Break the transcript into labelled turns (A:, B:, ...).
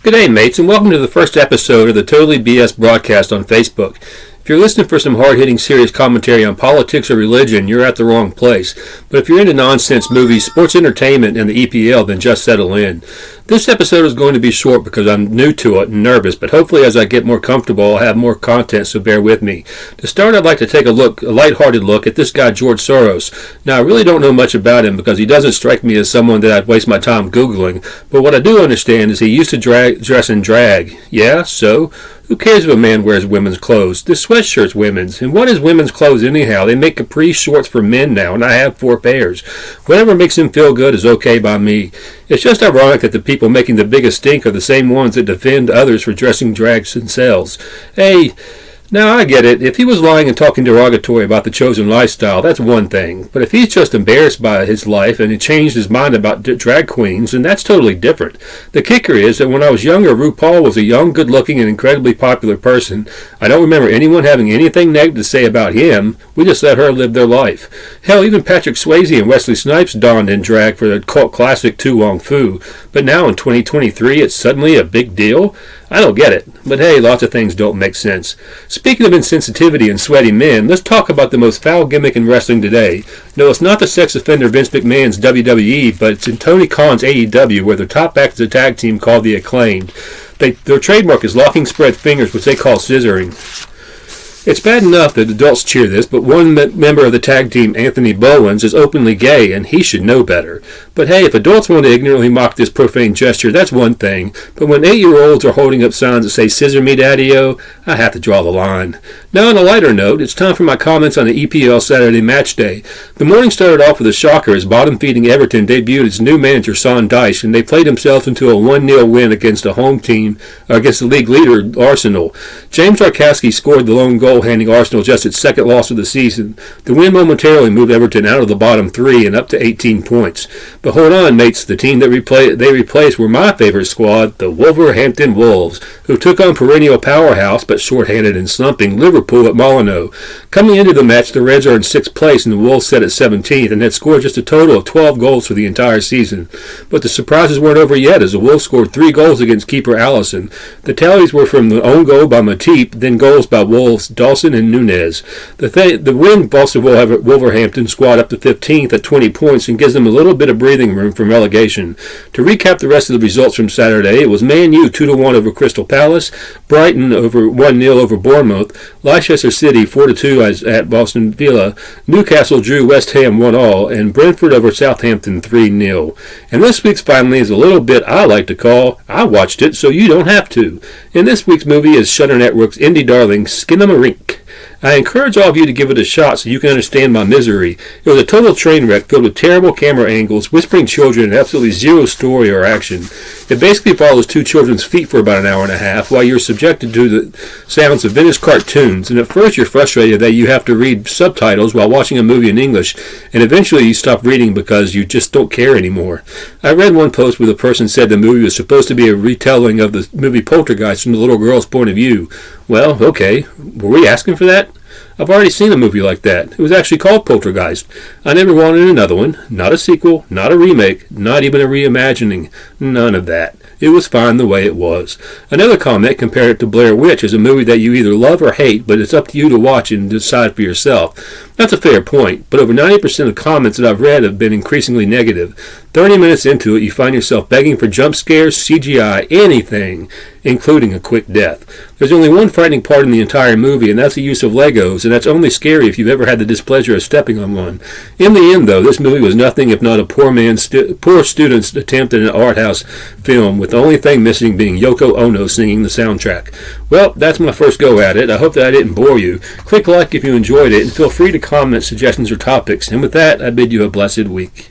A: Good day, mates, and welcome to the first episode of the Totally BS broadcast on Facebook. If you're listening for some hard-hitting, serious commentary on politics or religion, you're at the wrong place. But if you're into nonsense movies, sports entertainment, and the EPL, then just settle in. This episode is going to be short because I'm new to it and nervous, but hopefully as I get more comfortable, I'll have more content, so bear with me. To start, I'd like to take a lighthearted look at this guy, George Soros. Now, I really don't know much about him because he doesn't strike me as someone that I'd waste my time Googling, but what I do understand is he used to dress in drag. Yeah, so? Who cares if a man wears women's clothes? This sweatshirt's women's. And what is women's clothes anyhow? They make capri shorts for men now, and I have 4 pairs. Whatever makes him feel good is okay by me. It's just ironic that the people making the biggest stink are the same ones that defend others for dressing drags themselves. Hey, now I get it. If he was lying and talking derogatory about the chosen lifestyle, that's one thing. But if he's just embarrassed by his life and he changed his mind about drag queens, then that's totally different. The kicker is that when I was younger, RuPaul was a young, good-looking, and incredibly popular person. I don't remember anyone having anything negative to say about him. We just let her live their life. Hell, even Patrick Swayze and Wesley Snipes donned in drag for the cult classic Tu Wong Fu. But now in 2023, it's suddenly a big deal? I don't get it. But hey, lots of things don't make sense. Speaking of insensitivity and sweaty men, let's talk about the most foul gimmick in wrestling today. No, it's not the sex offender Vince McMahon's WWE, but it's in Tony Khan's AEW, where their top act is a tag team called The Acclaimed. Their trademark is locking spread fingers, which they call scissoring. It's bad enough that adults cheer this, but one member of the tag team, Anthony Bowens, is openly gay, and he should know better. But hey, if adults want to ignorantly mock this profane gesture, that's one thing. But when 8-year-olds are holding up signs that say, "Scissor me, Daddy-O," I have to draw the line. Now, on a lighter note, it's time for my comments on the EPL Saturday match day. The morning started off with a shocker as bottom-feeding Everton debuted its new manager, Sean Dyche, and they played themselves into a 1-0 win against a home team, against the league leader, Arsenal. James Tarkowski scored the lone goal, handing Arsenal just its second loss of the season. The win momentarily moved Everton out of the bottom 3 and up to 18 points. But hold on, mates, the team that they replaced were my favorite squad, the Wolverhampton Wolves, who took on perennial powerhouse but short-handed and slumping Liverpool at Molyneux. Coming into the match, the Reds are in 6th place and the Wolves set at 17th and had scored just a total of 12 goals for the entire season. But the surprises weren't over yet as the Wolves scored 3 goals against keeper Allison. The tallies were from the own goal by Matip, then goals by Wolves, Dawson, and Nunez. The win vaults the Wolverhampton squad up to 15th at 20 points and gives them a little bit of breathing room from relegation. To recap the rest of the results from Saturday, it was Man U 2-1 over Crystal Palace, Brighton over 1-0 over Bournemouth, Leicester City 4-2 at Boston Villa, Newcastle drew West Ham 1-1, and Brentford over Southampton 3-0. And this week's finally is a little bit I like to call I Watched It So You Don't Have To. And this week's movie is Shudder Network's indie darling Skinamarink. I encourage all of you to give it a shot so you can understand my misery. It was a total train wreck filled with terrible camera angles, whispering children, and absolutely zero story or action. It basically follows 2 children's feet for about an hour and a half while you're subjected to the sounds of vintage cartoons, and at first you're frustrated that you have to read subtitles while watching a movie in English, and eventually you stop reading because you just don't care anymore. I read one post where the person said the movie was supposed to be a retelling of the movie Poltergeist from the little girl's point of view. Well, okay, were we asking for that? I've already seen a movie like that. It was actually called Poltergeist. I never wanted another one. Not a sequel, not a remake, not even a reimagining. None of that. It was fine the way it was. Another comment compared it to Blair Witch as a movie that you either love or hate, but it's up to you to watch and decide for yourself. That's a fair point, but over 90% of comments that I've read have been increasingly negative. 30 minutes into it, you find yourself begging for jump scares, CGI, anything, including a quick death. There's only one frightening part in the entire movie, and that's the use of Legos, and that's only scary if you've ever had the displeasure of stepping on one. In the end, though, this movie was nothing if not a poor student's attempt at an art house film, with the only thing missing being Yoko Ono singing the soundtrack. Well, that's my first go at it. I hope that I didn't bore you. Click like if you enjoyed it, and feel free to comment suggestions or topics. And with that, I bid you a blessed week.